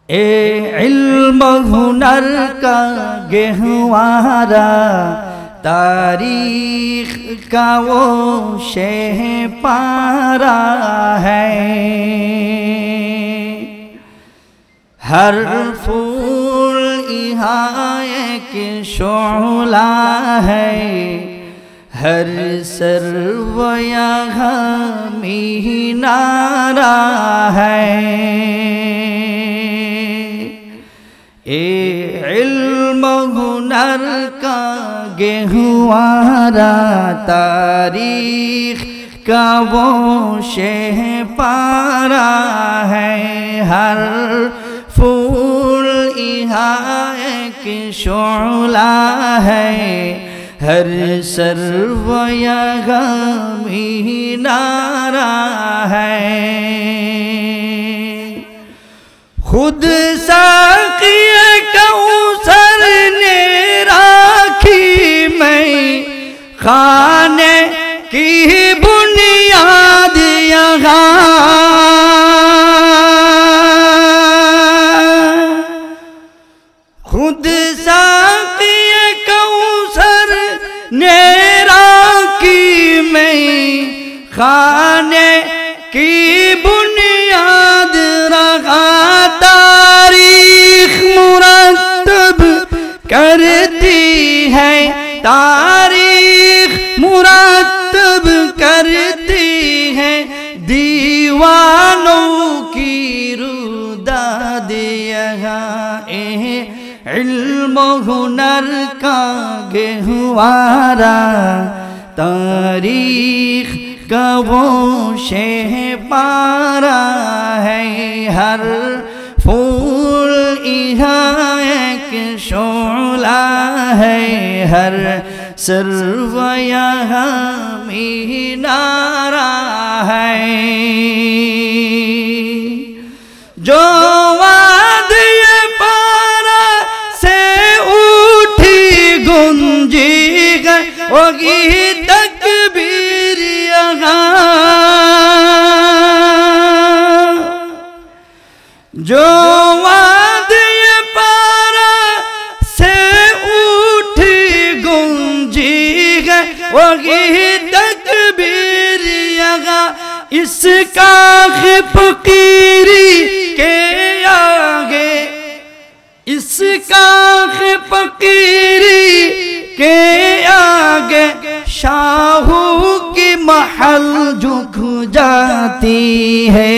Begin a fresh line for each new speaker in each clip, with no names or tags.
اے علم ہنر کا گہوارہ تاریخ کا وہ شہ پارہ ہے، ہر پھول یہاں ایک شعلہ ہے، ہر سرو یہاں مینارہ ہے۔ اے علم ہنر کا گہوارہ تاریخ کا وہ شہ پارہ ہے، ہر پھول یہاں ایک شعلہ ہے، ہر سرو یہاں مینارہ ہے۔ خود ساقی کوثر نے راکھی میں خانے کی بنیاد یہاں، خود ساقی کوثر نے راکھی میں خانے کی بنیاد رہا، تاریخ مرتب کرتی ہے، تاریخ مرتب کرتی ہے دیوانوں کی روداد یہاں۔ علم ہنر کا گہوارہ تاریخ کا وہ شہ پارہ ہے، ہر پھول یہاں ایک شعلہ ہے، ہر سرو یہاں مینارہ ہے۔ جو وادی پارہ سے اٹھی گونجی ہے وہی تکبیر یہاں، جو وادی پارہ سے اٹھی گونجی ہے وہی تکبیر یہاں، اس کاخ فقیری کے آگے، اس کاخ فقیری کے آگے شاہوں کی محل جھک جاتی ہے۔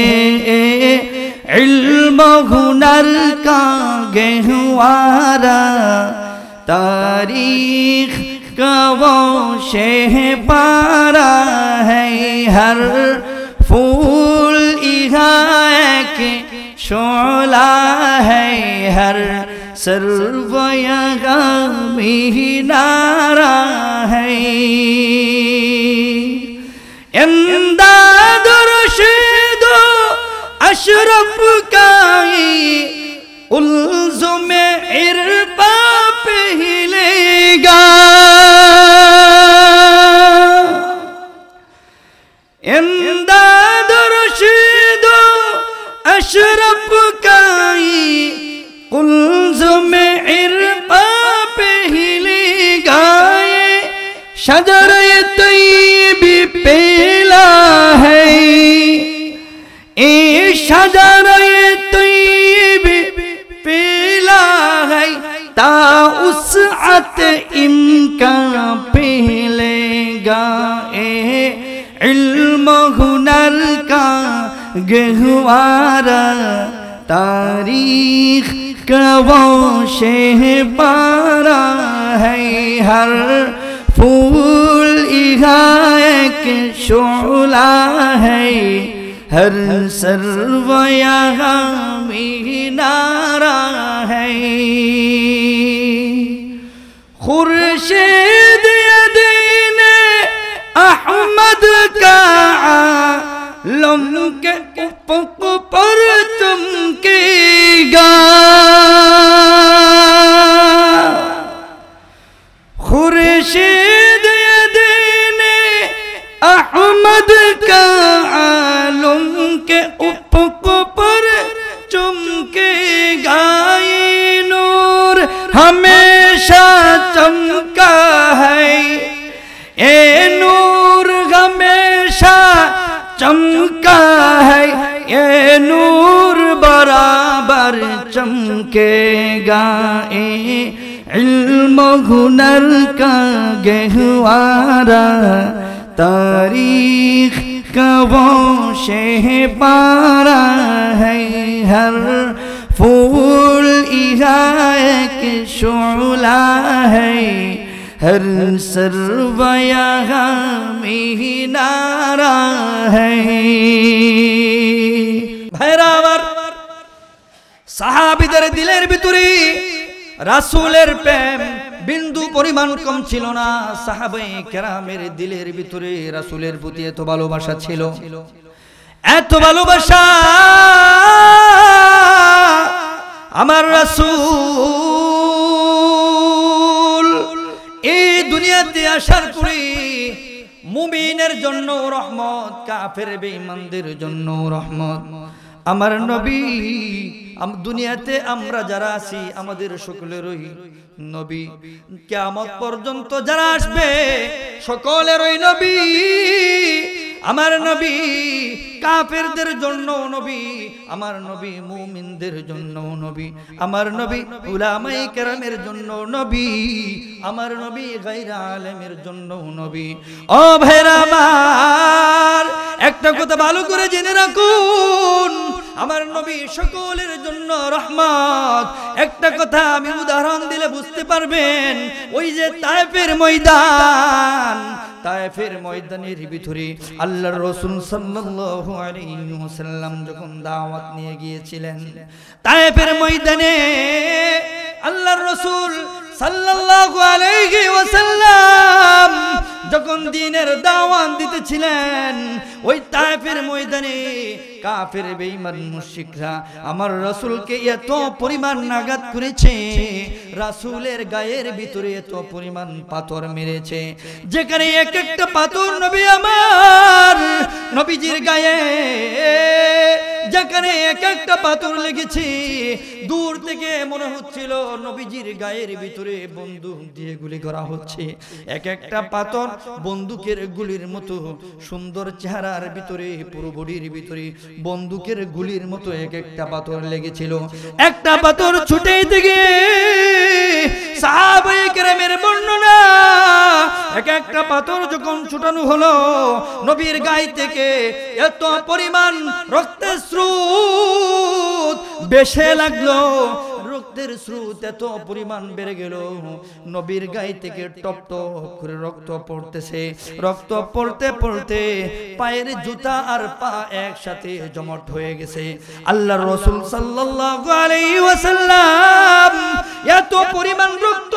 علم ہنر کا گہوارہ تاریخ کا وہ شہ پارہ ہے، ہر پھول یہاں ایک شعلہ ہے، ہر سرو یہاں مینارہ ہے۔ امداد رشید اشرف کا الزم عربا پہلے گا، امداد رشید اشرف کا الزم عربا پہلے گا، شجر طیب پیلا ہے، اے شجر طیب پیلا ہے، تا وسعت امکان پہلے گا۔ اے علم ہنر کا گہوارہ تاریخ کا وہ شہ پارہ ہے، ہر پھول یہاں ایک شعلہ ہے، ہر سرو یہاں مینارہ ہے۔ خورشید دین احمد کا عالم کے افق پر چمکے گا، خورشید دین احمد کا عالم کے افق پر چمکے गाए नूर हमेशा चमका है, ए नूर हमेशा चमका है, ये नूर बराबर चमकेगा। इल्म हुनर का गहवारा तारीख का वो शहपारा है, हर फूल एक शोला है, हर सरवया मीनारा है। ভাইরাবার সাহাবীদের দিলের ভিতরে রাসূলের প্রেম বিন্দু পরিমাণ কম ছিল না। সাহাবায়ে কেরামের দিলের ভিতরে রাসূলের প্রতি এত ভালোবাসা ছিল, এত ভালোবাসা। আমার রাসূল এই দুনিয়াতে আসার পরে মুমিনের জন্য রহমত, কাফের বেঈমানদের জন্য রহমত। আমার নবী দুনিয়াতে আমরা যারা আছি আমাদের সকলেরই নবী, কিয়ামত পর্যন্ত যারা আসবে সকলেরই নবী। আমার নবী কাফেরদের জন্য নবী, আমার নবী মুমিনদের জন্য নবী, আমার নবী উলামায়ে কেরামের জন্য নবী, আমার নবী গায়রে আলেমের জন্য নবী। ও ভাইরা আমার, একটা কথা ভালো করে জেনে রাখুন, আমার নবী সকলের জন্য রহমত। একটা কথা আমি উদাহরণ দিলে বুঝতে পারবেন। ওই যে তায়েফের ময়দান, তায়েফের ময়দানের ভিতরে আল্লাহর রাসূল সাল্লাল্লাহু আলাইহি ওয়াসাল্লাম যখন দাওয়াত নিয়ে গিয়েছিলেন, তায়েফের ময়দানে আল্লাহর রাসূল সাল্লাল্লাহু আলাইহি ওয়াসাল্লাম যখন দ্বীনের দাওয়াত দিতেছিলেন, ওই তায়েফের ময়দানে কাফের বেঈমান মুশরিকরা আমার রাসূলকে এত পরিমাণ আঘাত করেছে, রাসূলের গায়ের ভিতরে এত পরিমাণ পাথর মেরেছে, যেখানে এক একটা পাথর নবী আমার নবীজির গায়ে, যেখানে এক একটা পাথর লেগেছে, দূর থেকে মনে হচ্ছিল নবীজির গায়ের ভিতরে বন্দুক দিয়ে গুলি করা হচ্ছে। এক একটা পাথর বন্দুকের গুলির মতো, সুন্দর চেহারার ভিতরে পুরো বডির ভিতরে বন্দুকের গুলির মতো এক একটা পাথর লেগেছিল। একটা পাথর ছুটে দিকে সাহাবায়ে কেরামের বর্ণনা, এক একটা পাথর যখন ছুটানো হলো নবীর গায়ে থেকে এত পরিমাণ রক্তের স্রোত বেশে লাগলো, রক্তের স্রোত এত পরিমাণ বেড়ে গেল, নবীর গায়ে থেকে টপ টপ করে রক্ত পড়তেছে। রক্ত পড়তে পড়তে পায়ের জুতা আর পা একসাথে জমাট হয়ে গেছে। আল্লাহর রাসূল সাল্লাল্লাহু আলাইহি ওয়াসাল্লাম এত পরিমাণ রক্ত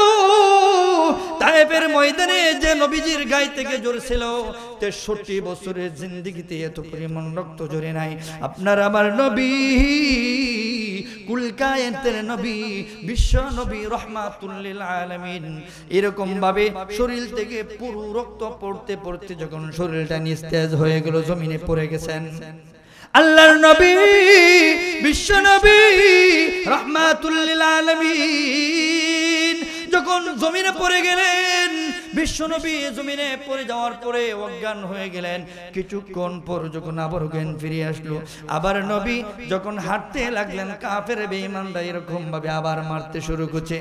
তায়েফের ময়দানে যে নবীজির গায়ে থেকে ঝরছিল, 63 বছরের জিন্দেগিতে এত পরিমাণ রক্ত ঝরে নাই। আপনার আমার নবী, কুল কায়েনাতের নবী, বিশ্ব নবী রাহমাতুল লিল আলামিন, এরকম ভাবে শরীর থেকে পুরো রক্ত পড়তে পড়তে যখন শরীরটা নিস্তেজ হয়ে গেল, জমিনে পড়ে গেছেন। আল্লাহর নবী, বিশ্ব নবী রাহমাতুল লিল আলামিন যখন জমিনে পড়ে গেলেন, বিশ্ব নবী জমিনে পড়ে যাওয়ার পরে অজ্ঞান হয়ে গেলেন। কিছুক্ষণ পর যখন আবার জ্ঞান ফিরে আসলো, আবার নবী যখন হাঁটতে লাগলেন, কাফের বেঈমানরা এরকম ভাবে আবার মারতে শুরু করছে।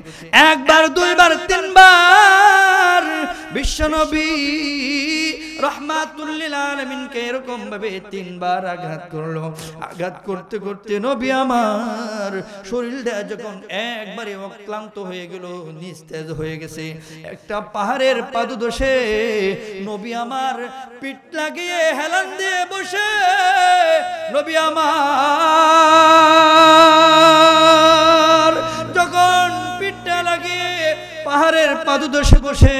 একবার, দুইবার, তিনবার বিশ্ব নবী রাহমাতুল লিল আলামিনকে এরকম ভাবে 3 বার আঘাত করলো। আঘাত করতে করতে নবী আমার শরীরটা যখন একবারে অক্লান্ত হয়ে গেল, নিস্তেজ হয়ে গেছে, একটা পাহাড়ের পাদদেশে নবী আমার পিঠ লাগিয়ে হেলান দিয়ে বসে, নবী আমার যখন পিঠটা লাগিয়ে পাহাড়ের পাদদেশে বসে,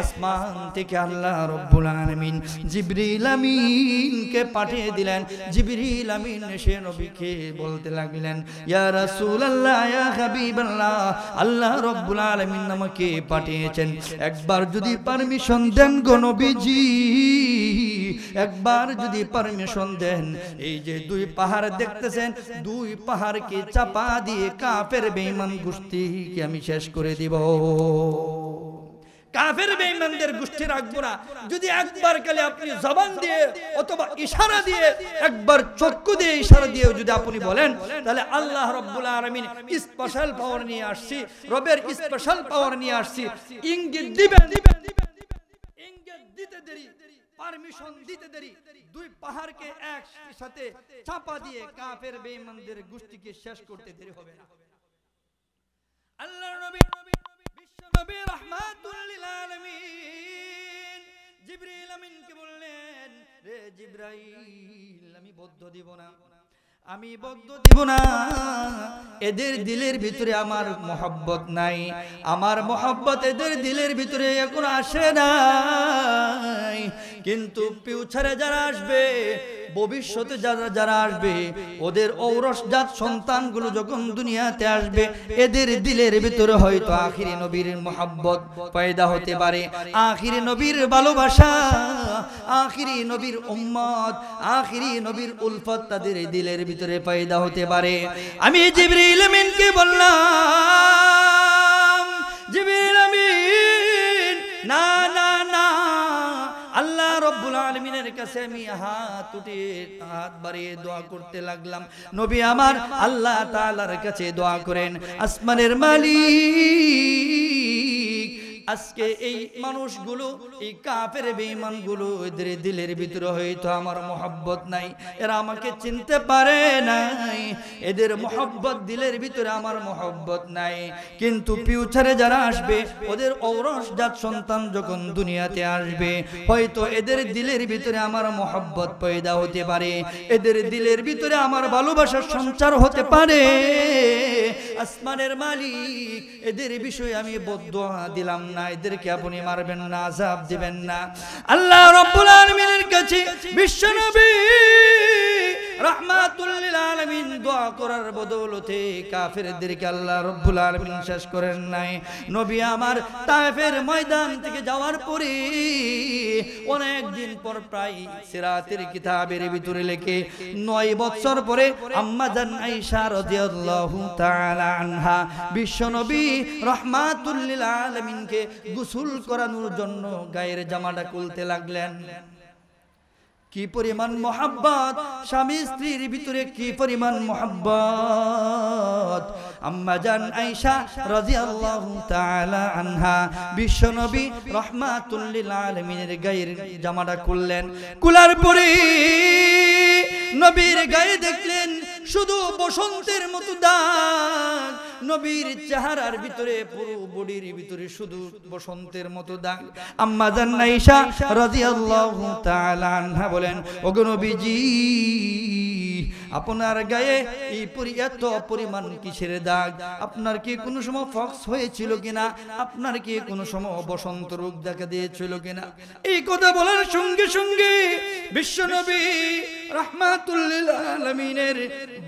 আসমান থেকে আল্লাহ রব্বুল আলামিন জিবরিল আমিনকে পাঠিয়ে দিলেন। জিবরিল আমিন এসে নবীকে বলতে লাগলেন, ইয়া রাসূলুল্লাহ, ইয়া হাবিবাল্লাহ, আল্লাহ রব্বুল আলামিন আমাকে পাঠিয়েছেন, একবার যদি পারমিশন দেন গো নবীজি, একবার যদি পারমিশন দেন, এই যে দুই পাহাড় দেখতেছেন, দুই পাহাড়কে চাপা দিয়ে কাফের বেঈমান গোষ্ঠীকে আমি শেষ করে দিব। কাফের বেঈমানদের গোষ্ঠী রাখবো না। যদি একবার কালে আপনি জবান দিয়ে অথবা ইশারা দিয়ে, একবার চক্ষু দিয়ে ইশারা দিয়ে যদি আপনি বলেন, তাহলে আল্লাহ রাব্বুল আলামিন স্পেশাল পাওয়ার নিয়ে আসছি, রবের স্পেশাল পাওয়ার নিয়ে আসছি। ইঙ্গিত দিবেন, ইঙ্গিত দিতে দেরি, পারমিশন দিতে দেরি, দুই পাহাড়কে একসাথে চাপা দিয়ে কাফের বেঈমানদের গোষ্ঠীকে শেষ করতে দেরি হবে না। আল্লাহর নবী নবী রাহমাতুল লিল আলামিন জিবরিল আমিনকে বললেন, রে জিবরাইল, আমি বদ্ধ দিব না, আমি বদ্ধ দিব না। এদের দিলের ভিতরে আমার মহব্বত নাই, আমার মহব্বত এদের দিলের ভিতরে এখন আসে নাই। কিন্তু ফিউচারে যারা আসবে, ভবিষ্যতে যারা আসবে, ওদের ঔরসজাত সন্তানগুলো যখন দুনিয়াতে আসবে, এদের দিলের ভিতরে হয়তো আখিরি নবীর মহব্বত পয়দা হতে পারে, আখিরি নবীর ভালোবাসা, আখিরি নবীর উম্মত, আখিরি নবীর উলফত তাদের দিলের ভিতরে পয়দা হতে পারে। আমি জিবরিল আমিনকে বললাম, জিবরিল আমিন, না না না, আল্লাহ রাব্বুল আলামিনের কাছে আমি হাত বাড়িয়ে দোয়া করতে লাগলাম। নবী আমার আল্লাহ তাআলার কাছে দোয়া করেন, আসমানের মালিক, আজকে এই মানুষগুলো, এই কাফের বেঈমানগুলো, এদের দিলের ভিতরে হয়তো আমার মহব্বত নাই, এরা আমাকে চিনতে পারে নাই, এদের মহব্বত দিলের ভিতরে আমার মহব্বত নাই। কিন্তু ফিউচারে যারা আসবে, ওদের ঔরসজাত সন্তান যখন দুনিয়াতে আসবে, হয়তো এদের দিলের ভিতরে আমার মহব্বত পয়দা হতে পারে, এদের দিলের ভিতরে আমার ভালোবাসার সঞ্চার হতে পারে। আসমানের মালিক, এদের বিষয়ে আমি বদদোয়া দিলাম না, এদেরকে আপনি মারবেন না, আযাব দিবেন না। আল্লাহ রাব্বুল আলামিনের কাছে বিশ্বনবী রাহমাতুল লিল আলামিন দোয়া করার বদৌলতে কাফেরদেরকে আল্লাহ রাব্বুল আলামিন শেষ করেন নাই। নবী আমার তায়েফের ময়দান থেকে যাওয়ার পরে অনেক দিন পর, প্রায় সিরাতের কিতাবের ভিতরে লেখে 9 বছর পরে আম্মা জান আয়েশা রাদিয়াল্লাহু তাআলা আনহা বিশ্বনবী রাহমাতুল লিল আলামিনকে গোসল করানোর জন্য গায়ের জামাটা খুলতে লাগলেন। কি পরিমাণ মহব্বত, স্বামী স্ত্রীর ভিতরে কি পরিমাণ মহব্বত। আম্মা জান আয়েশা রাদিয়াল্লাহু তাআলা আনহা বিশ্বনবী রাহমাতুল লিল আলামিনের গায়ের জামাটা খুললেন। খোলার পরে নবীর গায়ে দেখলেন শুধু বসন্তের মতো দাগ, নবীর চেহারার ভিতরে, পুরো বডির ভিতরে শুধু বসন্তের মতো দাগ। আম্মা জান আয়েশা রাদিয়াল্লাহু তাআলা আনহা বলেন, ওগো নবীজি, আপনার গায়ে এই এত পরিমাণ কিসের দাগ? আপনার কি কোনো সময় ফক্স হয়েছিল কিনা? আপনার কি কোনো সময় বসন্ত রোগ দেখা দিয়েছিল কিনা? এই কথা বলার সঙ্গে সঙ্গে বিশ্বনবী রাহমাতুল লিল আলামিনের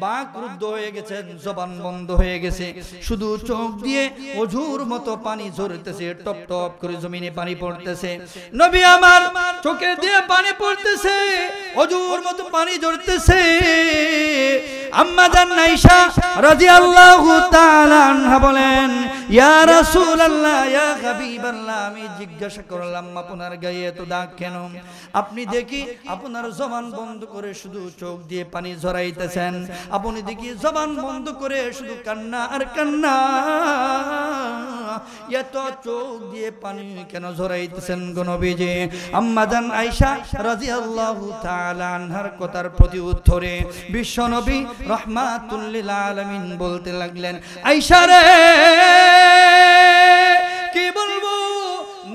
বাক রুদ্ধ হয়ে গেছেন, জবান বন্ধ হয়ে গেছে, শুধু চোখ দিয়ে অঝুর মতো পানি ঝরতেছে, টপ টপ করে জমিনে পানি পড়তেছে। নবী আমার চোখে দিয়ে পানি পড়তেছে, অঝুর মতো পানি ঝরতেছে। আম্মা জান আয়েশা রাদিয়াল্লাহু তাআলা আনহা বলেন, ইয়া রাসূলুল্লাহ, ইয়া হাবিবাল্লাহ, আমি জিজ্ঞাসা করলাম আপনার গায়ে এত দাগ কেন? আপনি দেখি আপনার জবান বন্ধ করে শুধু চোখ দিয়ে পানি ঝরাইতেছেন, আপনি দেখি জবান বন্ধ করে শুধু কান্না আর কান্না, এত চোখ দিয়ে পানি কেন ঝরাইতেছেন গো নবীজি? আম্মা জান আয়েশা রাদিয়াল্লাহু তাআলা আনহার কথার প্রতি উত্তরে বিশ্বনবী রাহমাতুল লিল আলামিন বলতে লাগলেন, আয়েশা রে, কি বলবো,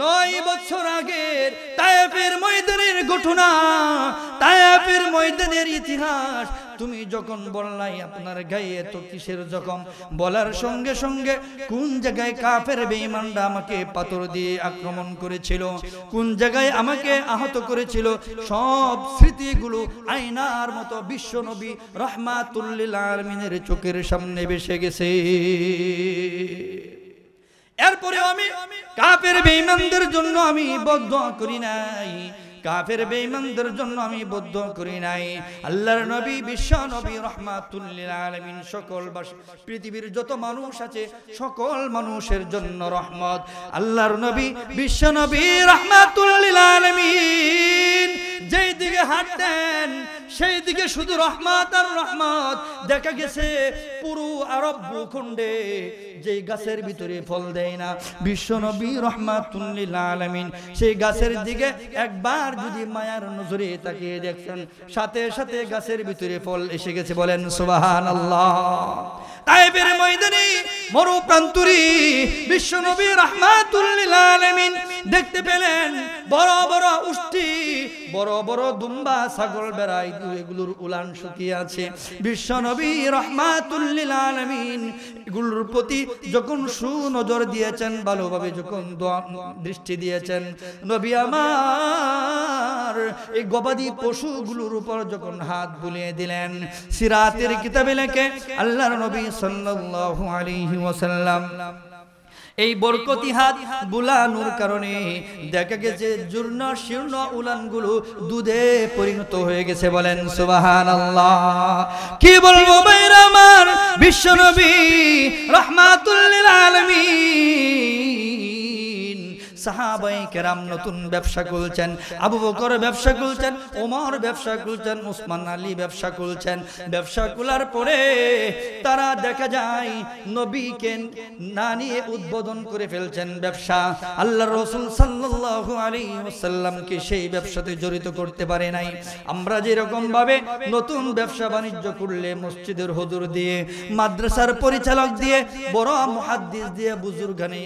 9 বছর আগের তায়েফের ময়দানের ঘটনা, তায়েফের ময়দানের ইতিহাস তুমি যখন বললাই আপনার গায়ে এত কিসের জখম, বলার সঙ্গে সঙ্গে কোন জায়গায় কাফের বেঈমানরা আমাকে পাথর দিয়ে আক্রমণ করেছিল, কোন জায়গায় আমাকে আহত করেছিল, সব স্মৃতিগুলো আয়নার মতো বিশ্বনবী রাহমাতুল লিল আলামিনের চোখের সামনে ভেসে গেছে। এরপরে আমি কাফের বেঈমানদের জন্য আমি বদদোয়া করি নাই, কাফের বেঈমানদের জন্য আমি বদ্ধ করি নাই। আল্লাহর নবী বিশ্ব নবী রাহমাতুল লিল আলামিন, সকল পৃথিবীর যত মানুষ আছে সকল মানুষের জন্য রহমত। আল্লাহর নবী বিশ্ব নবী রাহমাতুল লিল আলামিন যেই দিকে হাঁটতেন সেই দিকে শুধু রহমত আর রহমত। দেখা গেছে পুরো আরব ভূখণ্ডে যেই গাছের ভিতরে ফল দেয় না, বিশ্ব নবী রাহমাতুল লিল আলামিন সেই গাছের দিকে একবার যদি মায়ার নজরে তাকিয়ে দেখছেন, সাথে সাথে গাছের ভিতরে ফল এসে গেছে। বলেন সুবহানাল্লাহ। তায়েফের ময়দানে মরু প্রান্তরে বিশ্ব নবী রাহমাতুল লিল আলামিন দেখতে পেলেন বড় বড় উষ্টি, বড় বড় দুম্বা, ছাগল বেড়াই, এগুলোর উলান শুকিয়ে আছে। বিশ্ব নবী রাহমাতুল লিল আলামিন এগুলোর প্রতি যখন সুনজর দিয়েছেন, ভালোভাবে যখন দৃষ্টি দিয়েছেন, নবী আমার এই গবাদি পশুগুলোর উপর যখন হাত বুলিয়ে দিলেন, সিরাতের কিতাবে লেখে আল্লাহর নবী সাল্লাল্লাহু আলাইহি ওয়াসাল্লাম এই বরকতি হাত বুলানোর কারণে দেখা গেছে জূর্ণ শীর্ণ উলানগুলো দুধে পরিণত হয়ে গেছে। বলেন সুবহানাল্লাহ। কি বলবো ভাইরা আমার, বিশ্ব নবী রাহমাতুল লিল আলামিন সাহাবায়ে কেরাম নতুন ব্যবসা খুলছেন, আবু বকর ব্যবসা খুলছেন, ওমর ব্যবসা খুলছেন, উসমান আলী ব্যবসা খুলছেন। ব্যবসা খোলার পরে তারা দেখা যায় নবীকে না নিয়ে উদ্বোধন করে ফেলছেন ব্যবসা। আল্লাহর রাসূল সাল্লাল্লাহু আলাইহি ওয়াসাল্লামকে সেই ব্যবসাতে জড়িত করতে পারে নাই। আমরা যেরকম ভাবে নতুন ব্যবসা বাণিজ্য করলে মসজিদের হুজুর দিয়ে, মাদ্রাসার পরিচালক দিয়ে, বড় মুহাদ্দিস দিয়ে, বুজুর্গানে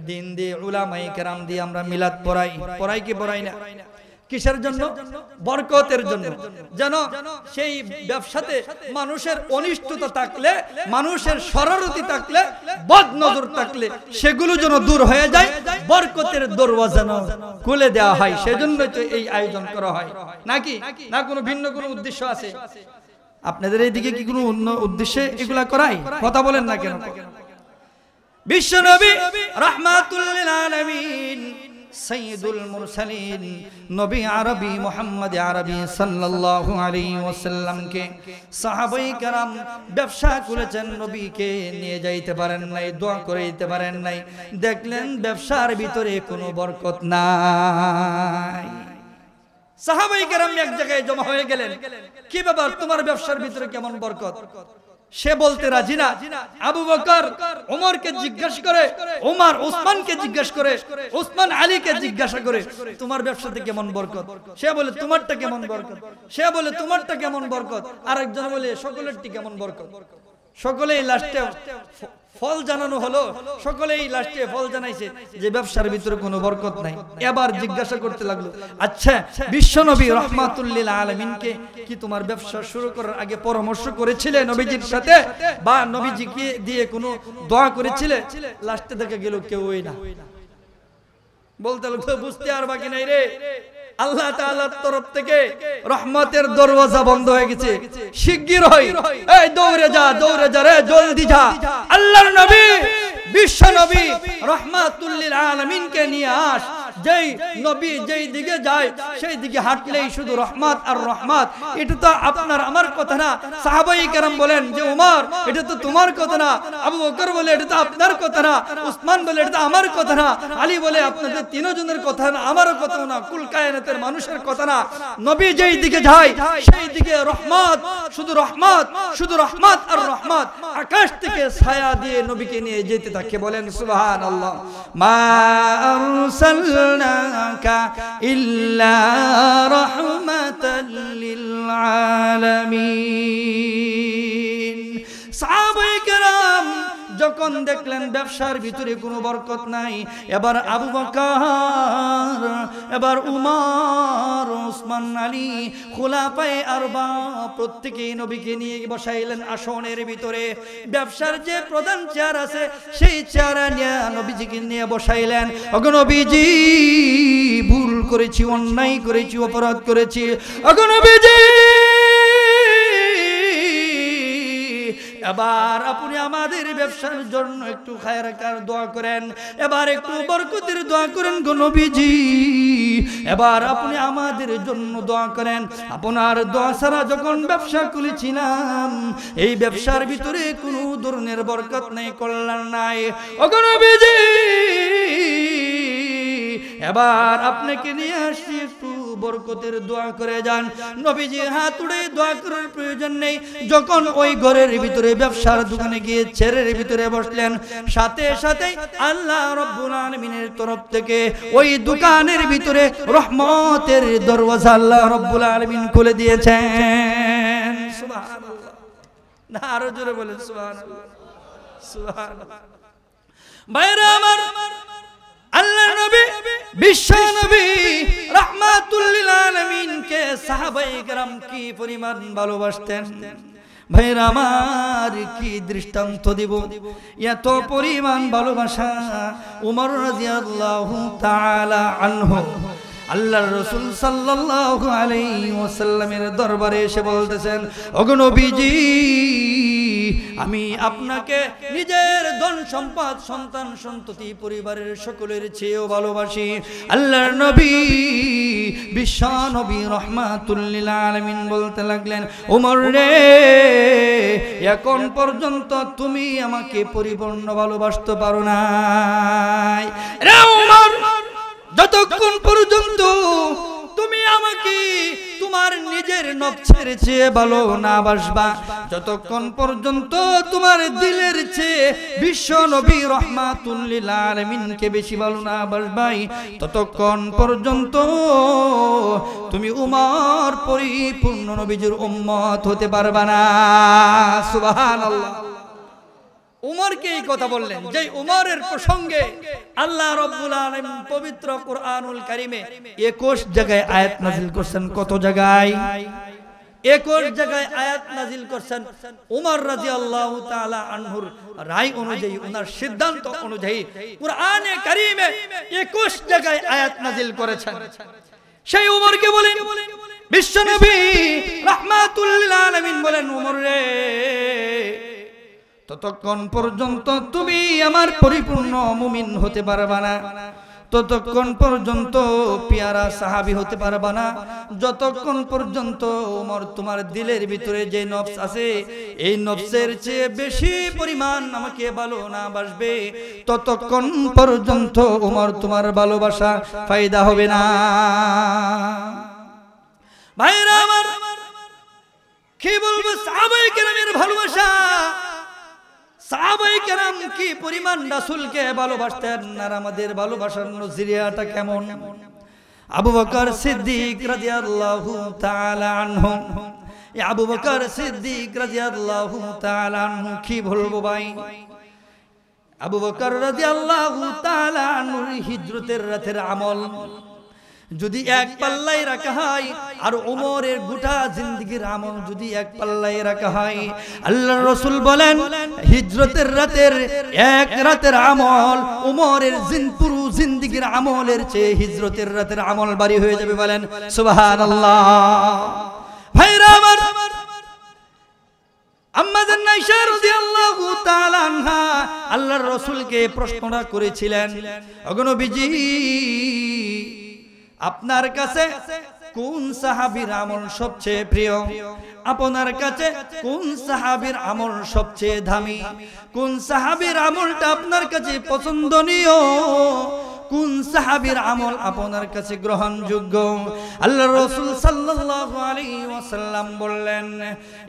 দিন দিয়ে, উলামায়ে কেরাম দিয়ে আমরা মিলাদ পড়াই কি পড়াই না? কিসের জন্য? বরকতের জন্য। যেন সেই ব্যবসাতে মানুষের অনিষ্টতা থাকলে, মানুষের শরারতি থাকলে, বদ নজর থাকলে সেগুলো যেন দূর হয়ে যায়, বরকতের দরওয়াজা খুলে দেওয়া হয়। সেজন্য তো এই আয়োজন করা হয়, নাকি না কোনো ভিন্ন কোনো উদ্দেশ্য আছে? আপনাদের এইদিকে কি কোনো অন্য উদ্দেশ্যে এগুলা করায়? কথা বলেন না কেন? বিশ্ব নবী রাহমাতুল লিল আলামিন সাইয়্যিদুল মুরসালিন নবী আরবি মুহাম্মদ আরবি সাল্লাল্লাহু আলাইহি ওয়াসাল্লামকে সাহাবায়ে কেরাম ব্যবসা করেছেন, নবীকে নিয়ে যাইতে পারেন নাই, দোয়া করে দিতে পারেন নাই। দেখলেন ব্যবসার ভিতরে কোনো বরকত নাই। সাহাবায়ে কেরাম এক জায়গায় জমা হয়ে গেলেন, কি ব্যাপার তোমার ব্যবসার ভিতরে কেমন বরকত? সে বলতে রাজি না। আবু বকর ওমরকে জিজ্ঞাসা করে, ওমর উসমানকে জিজ্ঞাসা করে, উসমান আলীকে জিজ্ঞাসা করে তোমার ব্যবসাতে কেমন বরকত? সে বলে তোমারটা কেমন বরকত, সে বলে তোমারটা কেমন বরকত, আরেকজন বলে সকলেরটি কেমন বরকত। সকলেই লাস্টে ফল জানানো হলো, সকলেই লাস্টে ফল জানাইছে যে ব্যবসার ভিতরে কোনো বরকত নাই। এবার জিজ্ঞাসা করতে লাগলো, আচ্ছা বিশ্ব নবী রাহমাতুল লিল আলামিনকে কি তোমার ব্যবসা শুরু করার আগে পরামর্শ করেছিলে নবীজির সাথে, বা নবীজিকে দিয়ে কোনো দোয়া করেছিলে? লাস্টে দেখা গেল কেউই না। বলতে লাগলো বুঝতে আর বাকি নাই রে, আল্লাহ তাআলার তরফ থেকে রহমতের দরওয়াজা বন্ধ হয়ে গেছে, শিগগির হই, এই দৌড়ে যা রে, জলদি যা। আল্লাহর নবী বিশ্ব নবী রাহমাতুল লিল আলামিনকে নিয়ে আস। যেই নবী যেই দিকে যায় সেই দিকে হাঁটলেই শুধু রহমত আর রহমত। এটা তো আপনার আমার কথা না। সাহাবায়ে কেরাম বলেন যে ওমর এটা তো তোমার কথা না, আবু বকর বলে এটা তো আপনার কথা না, উসমান বলে এটা তো আমার কথা না, আলী বলে আপনাদের তিনজনের কথা না, আমারও কথা না, কুল কায়নাতের মানুষের কথা না। নবী যেই দিকে যায় সেই দিকে রহমত, শুধু রহমত, শুধু রহমত আর রহমত। আকাশ থেকে ছায়া দিয়ে নবীকে নিয়ে যেতে থাকে। বলেন সুবহানাল্লাহ। মা আরসালনাকা ইল্লা রাহমাতাল লিল আলামিন। সাহাবায়ে কেরাম যখন দেখলেন ব্যবসার ভিতরে কোনো বরকত নাই, এবার আবু বকর, এবার উমর, উসমান আলী, খুলাফায়ে আরবা প্রত্যেকেই নবীকে নিয়ে বসাইলেন আসনের ভিতরে। ব্যবসার যে প্রধান চেয়ার আছে সেই চেয়ারে নিয়ে নবীজিকে নিয়ে বসাইলেন। ওগো নবীজি ভুল করেছি, অন্যায় করেছি, অপরাধ করেছি। ওগো নবীজি এবার আপনি আমাদের ব্যবসার জন্য একটু খায়রাকার দোয়া করেন, এবার একটু বরকতের দোয়া করেন গো নবীজি। এবার আপনি আমাদের জন্য দোয়া করেন। আপনার দোয়া ছাড়া যখন ব্যবসা খুলেছিলাম এই ব্যবসার ভিতরে কোনো ধরনের বরকত নেই, কল্যাণ নাই। ও গো নবীজি, এবার আপনাকে নিয়ে আসি, একটু বরকতের দোয়া করে যান। নবীজি হাত উড়ে দোয়া করার প্রয়োজন নেই। যখন ওই ঘরের ভিতরে ব্যবসার দোকানে গিয়ে চেয়ারের ভিতরে বসলেন, সাথে সাথে আল্লাহ রাব্বুল আলামিনের তরফ থেকে ওই দোকানের ভিতরে রহমতের দরওয়াজা আল্লাহ রাব্বুল আলামিন খুলে দিয়েছেন। সুবহানাল্লাহ, না আরো জোরে বলেন সুবহানাল্লাহ, সুবহানাল্লাহ। ভাইরা আমার, আল্লাহর নবী বিশ্ব নবী রাহমাতুল লিল আলামিন কে সাহাবায়ে কেরাম কি পরিমাণ ভালোবাসতেন। ভাইরা আমার, কি দৃষ্টান্ত দিব, এত পরিমাণ ভালোবাসা। ওমর রাদিয়াল্লাহু তাআলা আনহু আল্লাহর রাসূল সাল্লাল্লাহু আলাইহি ওয়াসাল্লামের দরবারে এসে বলতেছেন, ওগো নবীজি, আমি আপনাকে নিজের ধন সম্পদ, সন্তান সন্ততি, পরিবারের সকলের চেয়েও ভালোবাসি। আল্লাহর নবী বিশ্ব নবী রাহমাতুল লিল আলামিন বলতে লাগলেন, ওমর রে, এখন পর্যন্ত তুমি আমাকে পরিপূর্ণ ভালোবাসতে পারো নাই। রে ওমর, যতক্ষণ পর্যন্ত তুমি আমাকে তোমার নিজের নফসের চেয়ে ভালো না বাসবা, যতক্ষণ পর্যন্ত তোমার দিলের চেয়ে বিশ্ব নবী রাহমাতুল লিল আলামিনকে বেশি ভালো না বাসবাই, ততক্ষণ পর্যন্ত তুমি উমর পরিপূর্ণ নবীজির উম্মত হতে পারবা না। সুবহানাল্লাহ। উমরকে এই কথা বললেন, যে উমরের প্রসঙ্গে আল্লাহ রাব্বুল আলামিন পবিত্র কোরআনুল কারীমে 21 জায়গায় আয়াত নাযিল করেছেন। কত জায়গায়? 21 জায়গায় আয়াত নাযিল করেছেন। উমর রাদিয়াল্লাহু তাআলা আনহুর রায় অনুযায়ী, ওনার সিদ্ধান্ত অনুযায়ী কোরআনে কারীমে 21 জায়গায় আয়াত নাযিল করেছেন। সেই উমরকে বলেন, বিশ্বনবী রাহমাতুল লিল আলামিন বলেন, উমর রে, ততক্ষণ পর্যন্ত তুমি আমার পরিপূর্ণ মুমিন হতে পারবা না, ততক্ষণ পর্যন্ত পিয়ারা সাহাবী হতে পারবা না, যতক্ষণ পর্যন্ত ওমর তোমার দিলের ভিতরে যে নফস আছে এই নফসের চেয়ে বেশি পরিমাণ আমাকে ভালো না বাসবে, ততক্ষণ পর্যন্ত ওমর তোমার ভালোবাসা ফায়দা হবে না। ভাইরা আমার, কি বলবো সাহাবায়ে কেরামের ভালোবাসা। সাহাবায়ে কেরাম কি পরিমাণ রাসূলকে ভালোবাসতেন, আর আমাদের ভালোবাসার নজরিয়াটা কেমন। আবু বকর সিদ্দিক রাদিয়াল্লাহু তাআলা আনহু, আবু বকর সিদ্দিক রাদিয়াল্লাহু তাআলা আনহু, কি বলবো ভাই, আবু বকর রাদিয়াল্লাহু তাআলা আনহুর হিজরতের রাতের আমল যদি এক পাল্লায় রাখা হয়, আর ওমরের গোটা জিন্দেগীর আমল যদি এক পাল্লায় রাখা হয়, আল্লাহর রাসূল বলেন হিজরতের রাতের এক রাতের আমল ওমরের পুরো জিন্দেগীর আমলের চেয়ে হিজরতের রাতের আমল ভারী হয়ে যাবে। বলেন সুবহানাল্লাহ। ভাইরা আমার, আম্মা জান আয়েশা রাদিয়াল্লাহু তাআলা আনহা আল্লাহর রাসূলকে প্রশ্ন করেছিলেন, ওগো নবীজি, আপনার কাছে কোন সাহাবীর আমল সবচেয়ে প্রিয়, আপনার কাছে কোন সাহাবীর আমল সবচেয়ে দামি, কোন সাহাবীর আমলটা আপনার কাছে পছন্দনীয়, কোন সাহাবীর আমল আপনার কাছে গ্রহণযোগ্য। আল্লাহর রাসূল সাল্লাল্লাহু আলাইহি ওয়াসাল্লাম বললেন,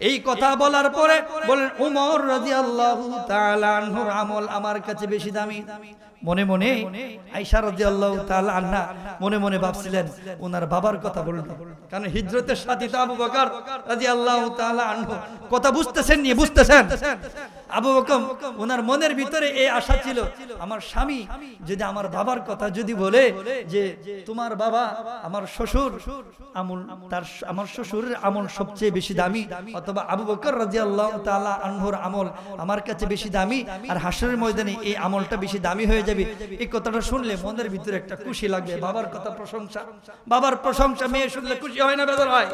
এই কথা বলার পরে বলেন, ওমর রাদিয়াল্লাহু তাআলা আনহুর আমল আমার কাছে বেশি দামি। মনে মনে আয়েশা রাদিয়াল্লাহু তাআলা আনহা মনে মনে ভাবছিলেন ওনার বাবার কথা বলবেন, কারণ হিজরতের সাথী তো আবু বকর রাদিয়াল্লাহু তাআলা আনহু। কথা বুঝতেছেন নি? বুঝতেছেন? আবু বকর ওনার মনের ভিতরে এই আশা ছিল, আমার স্বামী যদি আমার বাবার কথা যদি বলে যে তোমার বাবা আমার শ্বশুর আমল, তার আমার শ্বশুরের আমল সবচেয়ে বেশি দামি, অথবা আবু বকর রাদিয়াল্লাহু তাআলা আনহুর আমল আমার কাছে বেশি দামি, আর হাসরের ময়দানে এই আমলটা বেশি দামি হয়ে যাবে। এই কথাটা শুনলে মনের ভিতরে একটা খুশি লাগবে। বাবার কথা প্রশংসা, বাবার প্রশংসা মেয়ে শুনলে খুশি হয় না বেজার হয়?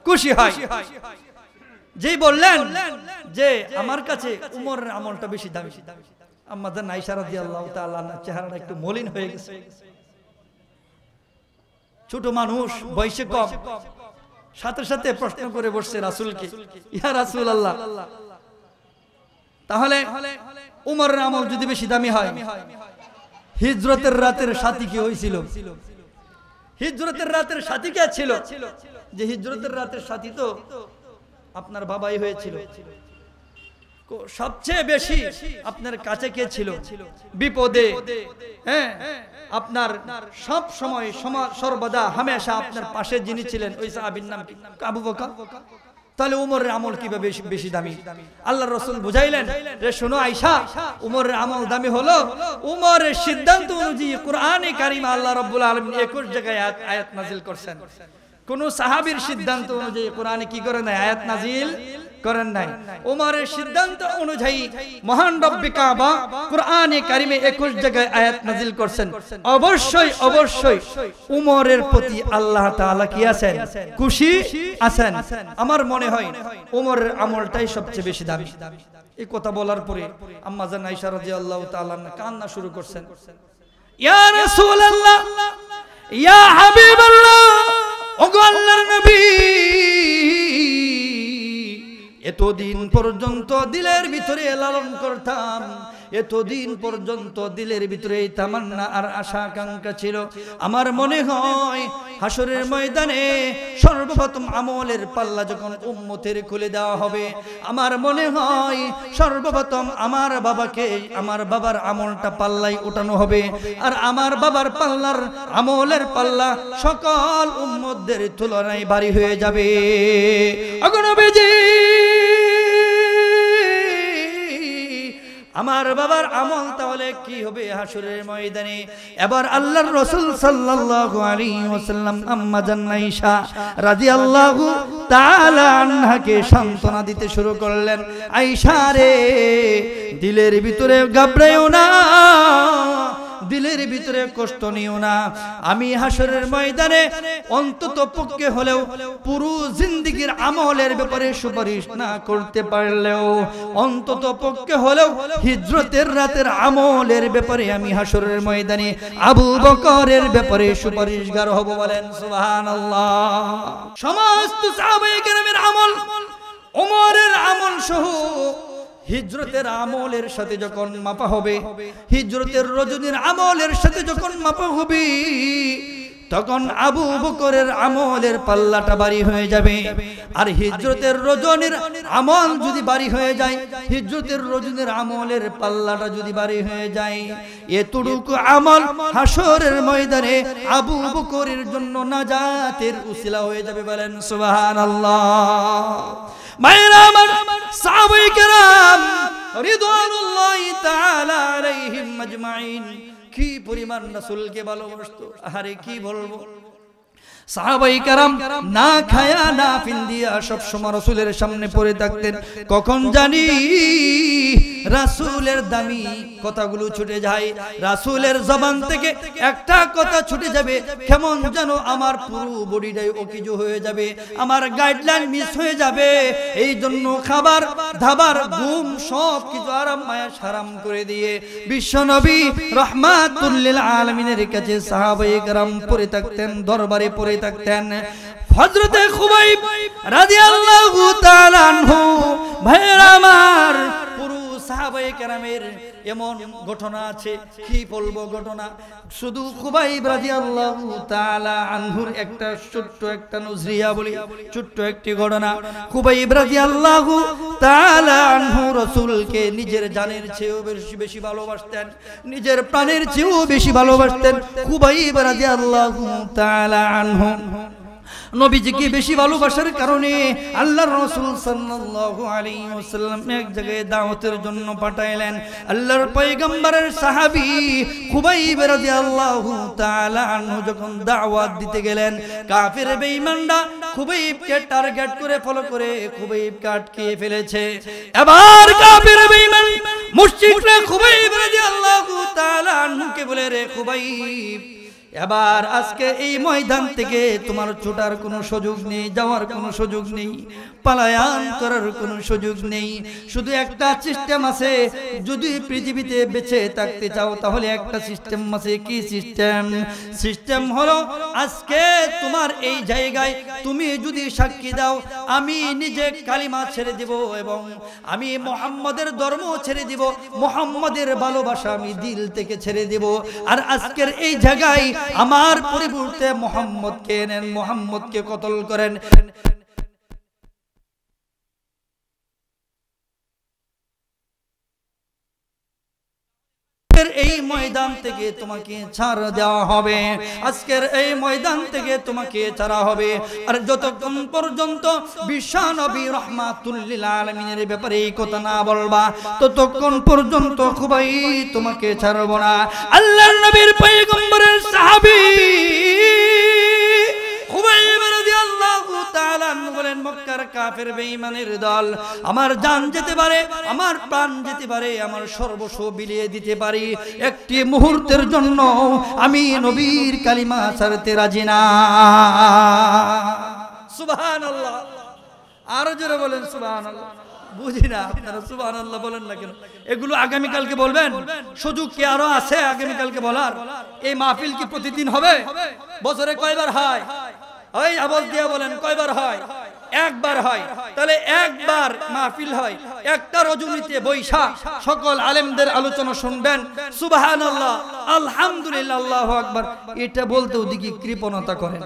খুশি হয়। যেই বললেন যে আমার কাছে উমরের আমলটা বেশি দামি, আম্মা জান আয়েশা রাদিয়াল্লাহু তাআলা আনহার চেহারাটা একটু মলিন হয়ে গেছে। ছোট মানুষ, বয়সে কম, সাথে সাথে প্রশ্ন করে বসছে রাসূলকে, ইয়া রাসূলুল্লাহ, তাহলে উমরের আমল যদি বেশি দামি হয়, হিজরতের রাতের সাথী কি হয়েছিল? হিজরতের রাতের সাথী কে ছিল? যে হিজরতের রাতের সাথী তো আপনার বাবাই হয়েছিল। সবচেয়ে বেশি আপনার কাছে কে ছিল বিপদে? হ্যাঁ, আপনার সব সময় সর্বদা হামেশা আপনার পাশে যিনি ছিলেন ওই সাহাবীর নাম কি? আবু বকর। তাহলে উমরের আমল কিভাবে বেশি দামি? আল্লাহর রাসূল বুঝাইলেন যে শোনো আয়েশা, উমরের আমল দামি হলো উমরের সিদ্ধান্ত অনুযায়ী কোরআনে কারিমে আল্লাহ রাব্বুল আলামিন 21 জায়গায় আয়াত নাযিল করেছেন। কোন সাহাবীর সিদ্ধান্ত অনুযায়ী কোরআনে কি করেন নাই? আয়াত নাযিল করেন নাই। উমরের সিদ্ধান্ত অনুযায়ী মহান রব্বে কাবা কোরআনে কারিমে 21 জায়গায় আয়াত নাযিল করেছেন। অবশ্যই অবশ্যই উমরের প্রতি আল্লাহ তাআলা কি আছেন? খুশি আছেন। আমার মনে হয় উমরের আমলটাই সবচেয়ে বেশি দামি। এই কথা বলার পরে আম্মা জান আয়েশা রাদিয়াল্লাহু তাআলা কান্না শুরু করছেন, ইয়া রাসূলুল্লাহ, ইয়া হাবিবাল্লাহ, ওগো আল্লাহর নবী, এতদিন পর্যন্ত দিলের ভিতরে লালন করতাম, এতদিন পর্যন্ত দিলের ভিতরে তামান্না আর আশা আকাঙ্ক্ষা ছিল, আমার মনে হয় হাসরের ময়দানে সর্বপ্রথম আমলের পাল্লা যখন উম্মতের খুলে দেওয়া হবে, আমার মনে হয় সর্বপ্রথম আমার বাবাকে, আমার বাবার আমলটা পাল্লাই উঠানো হবে, আর আমার বাবার পাল্লার আমলের পাল্লা সকল উম্মতদের তুলনায় ভারী হয়ে যাবে। ওগো নবীজি, আমার বাবার আমল তাহলে কি হবে হাসরের ময়দানে? এবার আল্লাহর রাসূল সাল্লাল্লাহু আলাইহি ওয়াসাল্লাম আম্মা জান আয়েশা রাদিয়াল্লাহু তাআলা আনহাকে সান্ত্বনা দিতে শুরু করলেন, আয়েশা রে, দিলের ভিতরে ঘাবড়াইও না, দিলের ভিতরে কষ্ট নিও না, আমি হাসরের ময়দানে অন্তত পক্ষে হলেও পুরো জিন্দেগীর আমলের ব্যাপারে সুপারিশ না করতে পারলেও অন্তত পক্ষে হলেও হিজরতের রাতের আমলের ব্যাপারে আমি হাসরের ময়দানে আবু বকরের ব্যাপারে সুপারিশগার হব। বলেন সুবহানাল্লাহ। সমস্ত সাহাবায়ে কেরামের আমল, ওমরের আমল সহ হিজরতের আমলের সাথে যখন মাপা হবে, হিজরতের রজনীর আমলের সাথে যখন মাপা হবে, তখন আবু বকরের আমলের পাল্লাটা ভারী হয়ে যাবে। আর হিজরতের রজনীর আমল যদি ভারী হয়ে যায়, হিজরতের রজনীর আমলের পাল্লাটা যদি ভারী হয়ে যায়, এতটুকু আমল হাসরের ময়দানে আবু বকরের জন্য নাজাতের উসিলা হয়ে যাবে। বলেন সুবহানাল্লাহ। মায়েরা আমার, সাহাবায়ে কেরাম রিদওয়ানুল্লাহি তাআলা আলাইহিম আজমাইন কি পরিমাণ রাসূলকে ভালোবাসতো, আরে কি বলবো। সাহাবায়ে কেরাম না খায়া না ফিন্দিয়া সব সময় রাসূলের সামনে পড়ে থাকতেন, কখন জানি রাসূলের দামি কথাগুলো ছুটে যায়, রাসূলের জবান থেকে একটা কথা ছুটে যাবে, কেমন যেন আমার পুরো বডিটাই অকিজু হয়ে যাবে, আমার গাইডলাইন মিস হয়ে যাবে। এই জন্য খাবার দাবার ঘুম সব কিছু আরাম মায়া হারাম করে দিয়ে বিশ্বনবী রাহমাতুল লিল আলামিনের কাছে সাহাবায়ে কেরাম পড়ে থাকতেন, দরবারে পড়ে থাকতেন। হযরতে খুবাইব রাদিয়াল্লাহু তাআলা আনহু, ভাইরা আমার, পুরো সাহাবায়ে কেরামের এমন ঘটনা আছে, কি বলবো ঘটনা। শুধু খুবাইব রাদিয়াল্লাহু তাআলা আনহুর একটা ছোট্ট একটা নজরিয়া বলি, ছোট্ট একটি ঘটনা। খুবাইব রাদিয়াল্লাহু তাআলা আনহু রাসূলকে নিজের জানের চেয়েও বেশি ভালোবাসতেন, নিজের প্রাণের চেয়েও বেশি ভালোবাসতেন। খুবাইব রাদিয়াল্লাহু তাআলা আনহু নবীজিকে বেশি ভালোবাসার কারণে আল্লাহর রাসূল সাল্লাল্লাহু আলাইহি ওয়াসাল্লাম এক জায়গায় দাওয়াতের জন্য পাঠাইলেন। আল্লাহর পয়গম্বরের সাহাবী খুবাইব রাদিয়াল্লাহু তাআলা আনহু যখন দাওয়াত দিতে গেলেন, কাফের বেঈমানরা খুবাইবকে টার্গেট করে ফলো করে খুবাইবকে আটকে ফেলেছে। এবার কাফের বেঈমান মুশরিকরা খুবাইব রাদিয়াল্লাহু তাআলা আনহুকে বলে, রে খুবাইব, এবার আজকে এই ময়দান থেকে তোমার ছোটার কোনো সুযোগ নেই, যাওয়ার কোনো সুযোগ নেই, পলায়ন করার কোনো সুযোগ নেই। শুধু একটা সিস্টেম আছে, যদি পৃথিবীতে বেঁচে থাকতে চাও তাহলে একটা সিস্টেম আছে। কি সিস্টেম? সিস্টেম হলো আজকে তোমার এই জায়গায় তুমি যদি সাক্ষী দাও আমি নিজে কালিমা ছেড়ে দিব এবং আমি মুহাম্মাদের ধর্ম ছেড়ে দিব, মুহাম্মাদের ভালোবাসা আমি দিল থেকে ছেড়ে দিব। আর আজকের এই জায়গায় আমার পরিবর্তে মুহাম্মদকে নেন, মুহাম্মদকে কতল করেন। এই ময়দান থেকে তোমাকে ছাড় দেওয়া হবে, আজকের এই ময়দান থেকে তোমাকে ছাড়া হবে। আর যতক্ষণ পর্যন্ত বিশ্বনবী রাহমাতুল লিল আলামিনের ব্যাপারে এই কথা না বলবা ততক্ষণ পর্যন্ত খুবই তোমাকে ছাড়ব না। আল্লাহর নবীর পয়গম্বরের সাহাবী খুবাইব রাদিয়াল্লাহু তাআলা বলেন, মক্কার কাফের বেঈমানের দল, আমার জান যেতে পারে, আমার প্রাণ যেতে পারে, আমার সর্বস্ব বিলিয়ে দিতে পারি, একটি মুহূর্তের জন্য আমি নবীর কালিমা ছাড়তে রাজি না। সুবহানাল্লাহ, আরো জোরে বলেন সুবহানাল্লাহ। বুঝি না আপনারা সুবহানাল্লাহ বলেন না কেন? এগুলো আগামীকালকে বলবেন, সুযোগ কি আরো আছে আগামীকালকে বলার? এই মাহফিল কি প্রতিদিন হবে? বছরে কয়বার হয়? ওই আওয়াজ দিয়ে বলেন কয়বার হয়? একবার হয়। তাহলে একবার মাহফিল হয়, একটা রজনীতে বৈশা সকল আলেমদের আলোচনা শুনবেন, সুবহানাল্লাহ, আলহামদুলিল্লাহ, আল্লাহু আকবার, এটা বলতেও দেখি কৃপণতা করেন।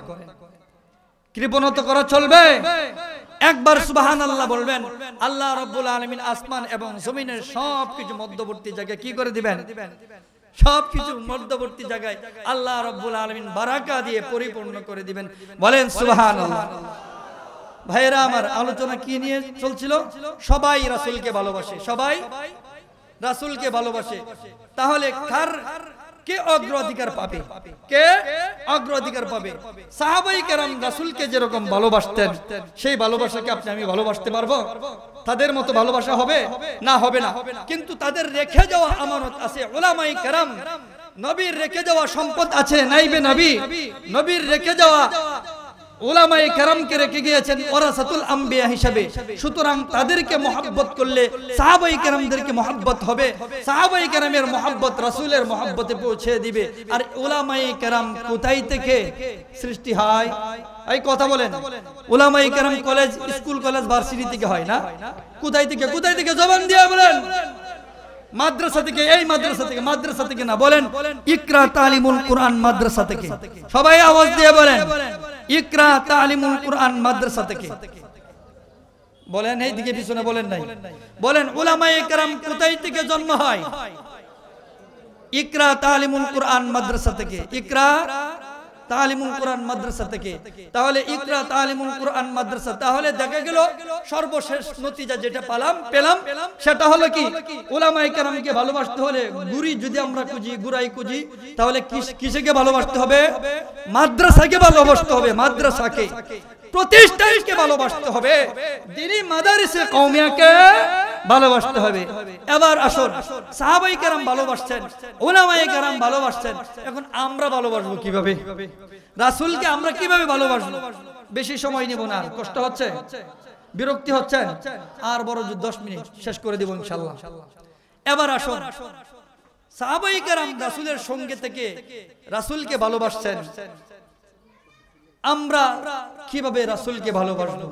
কৃপণতা করা চলবে? একবার সুবহানাল্লাহ বলবেন, আল্লাহ রাব্বুল আলামিন আসমান এবং জমিনের সবকিছু মধ্যবর্তী জায়গায় কি করে দিবেন? সবকিছু মধ্যবর্তী জায়গায় আল্লাহ রাব্বুল আলামিন বারাকা দিয়ে পরিপূর্ণ করে দিবেন। বলেন সুবহানাল্লাহ। ভাইরা আমার, আলোচনা কি নিয়ে চলছিল? সবাই রাসূলকে ভালোবাসে, সবাই রাসূলকে ভালোবাসে। তাহলে কার কে অগ্রাধিকার পাবে? কে অগ্রাধিকার পাবে? সাহাবায়ে কেরাম রাসূলকে যেরকম ভালোবাসতেন সেই ভালোবাসাকে আপনি আমি ভালোবাসতে পারবো? তাদের মতো ভালোবাসা হবে না? হবে না। কিন্তু তাদের রেখে যাওয়া আমানত আছে। উলামায়ে কেরাম নবীর রেখে যাওয়া সম্পদ আছে, নাইবে নবী, নবীর রেখে যাওয়া উলামায়ে কেরামকে রেখে গিয়েছেন ওয়ারাসাতুল আম্বিয়া হিসেবে। সুতরাং তাদেরকে মহব্বত করলে সাহাবায়ে কেরামদেরকে মহব্বত হবে, সাহাবায়ে কেরামের মহব্বত রাসূলের মহব্বতে পৌঁছে দিবে। আর উলামায়ে কেরাম কোথায় থেকে সৃষ্টি হয়? এই কথা বলেন, উলামায়ে কেরাম কলেজ, স্কুল, কলেজ, ভার্সিটি থেকে হয় না? কোথায় থেকে? কোথায় থেকে? জবান দিয়ে বলেন। মাদ্রাসা থেকে। এই মাদ্রাসা থেকে? মাদ্রাসা থেকে না, বলেন ইকরা তালিমুল কুরআন মাদ্রাসা থেকে। সবাই আওয়াজ দিয়ে বলেন ইকরা তালিমুল কুরআন মাদ্রাসা থেকে। বলেন এই দিকে পিছনে বলেন নাই, বলেন উলামায়ে কেরাম কোথায় থেকে জন্ম হয়? ইকরা তালিমুল কুরআন মাদ্রাসা থেকে। ইকরা তালিমুল কুরআন মাদ্রাসা থেকে। তাহলে ইকরা তালিমুল কুরআন মাদ্রাসা, তাহলে দেখা গেল সর্বশেষ নতিজা যেটা পেলাম সেটা হলো কি? উলামায়ে কেরামকে ভালোবাসতে হলে গুরি যদি আমরা খুঁজি, গুরাই খুঁজি, তাহলে কিসকে ভালোবাসতে হবে? মাদ্রাসাকে ভালোবাসতে হবে, মাদ্রাসাকে, প্রতিষ্ঠানকে ভালোবাসতে হবে, দ্বীনি মাদারিসে কওমিয়াকে ভালোবাসতে হবে। এবার আসুন, সাহাবায়ে কেরাম ভালোবাসছেন, উলামায়ে কেরাম ভালোবাসছেন, এখন আমরা ভালোবাসবো কিভাবে? রাসূলকে আমরা কিভাবে ভালোবাসবো? বেশি সময় নিব না, কষ্ট হচ্ছে, বিরক্তি হচ্ছে, আর বড় 10 মিনিট শেষ করে দেব ইনশাআল্লাহ। এবার আসুন, সাহাবায়ে কেরাম রাসূলের সঙ্গে থেকে রাসূলকে ভালোবাসছেন, আমরা কিভাবে রাসূলকে ভালোবাসবো?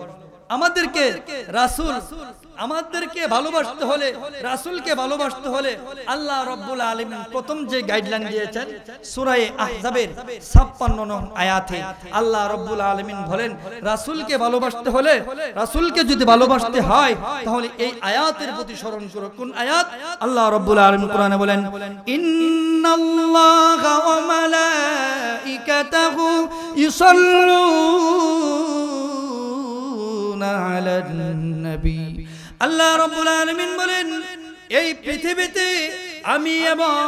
আমাদেরকে ভালোবাসতে হলে, রাসূলকে ভালোবাসতে হলে আল্লাহ রাব্বুল আলামিন প্রথম যে গাইডলাইন দিয়েছেন সূরা আহজাবের 56 নং আয়াতে আল্লাহ রাব্বুল আলামিন বলেন, রাসূলকে ভালোবাসতে হলে, রাসূলকে যদি ভালোবাসতে হয় তাহলে এই আয়াতের প্রতি স্মরণ করো। কোন আয়াত? আল্লাহ রাব্বুল আলামিন কোরআনে বলেন, ইন্নাল্লাহা ওয়া মালাইকাতাহু ইউসাল্লুনা আলান নবী। আল্লাহ রাব্বুল আলামিন বলেন, এই পৃথিবীতে আমি এবং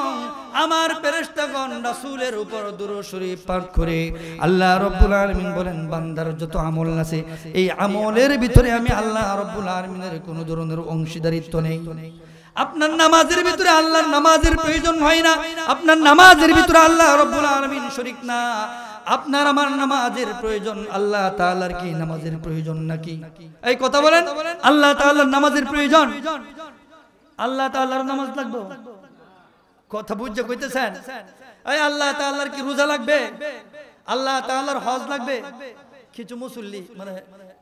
আমার ফেরেশতাগণ রাসূলের উপর দুরূদ শরীফ পাঠ করে। আল্লাহ রাব্বুল আলামিন বলেন, বান্দার যত আমল আছে এই আমলের ভিতরে আমি আল্লাহ রাব্বুল আলামিনের কোনো ধরনের অংশীদারিত্ব নেই। আপনার নামাজের ভিতরে আল্লাহর নামাজের প্রয়োজন হয় না, আপনার নামাজের ভিতরে আল্লাহ রাব্বুল আলামিন শরীক না। আপনার আমার নামাজের প্রয়োজন, আল্লাহ তাআলার কি নামাজের প্রয়োজন নাকি? এই কথা বলেন, আল্লাহ তাআলার নামাজের প্রয়োজন? আল্লাহ তাআলার নামাজ লাগবে? কথা বুঝে কইতেছেন? এই আল্লাহ তাআলার কি রোজা লাগবে? আল্লাহ তাআলার হজ লাগবে? কিছু মুসল্লি মানে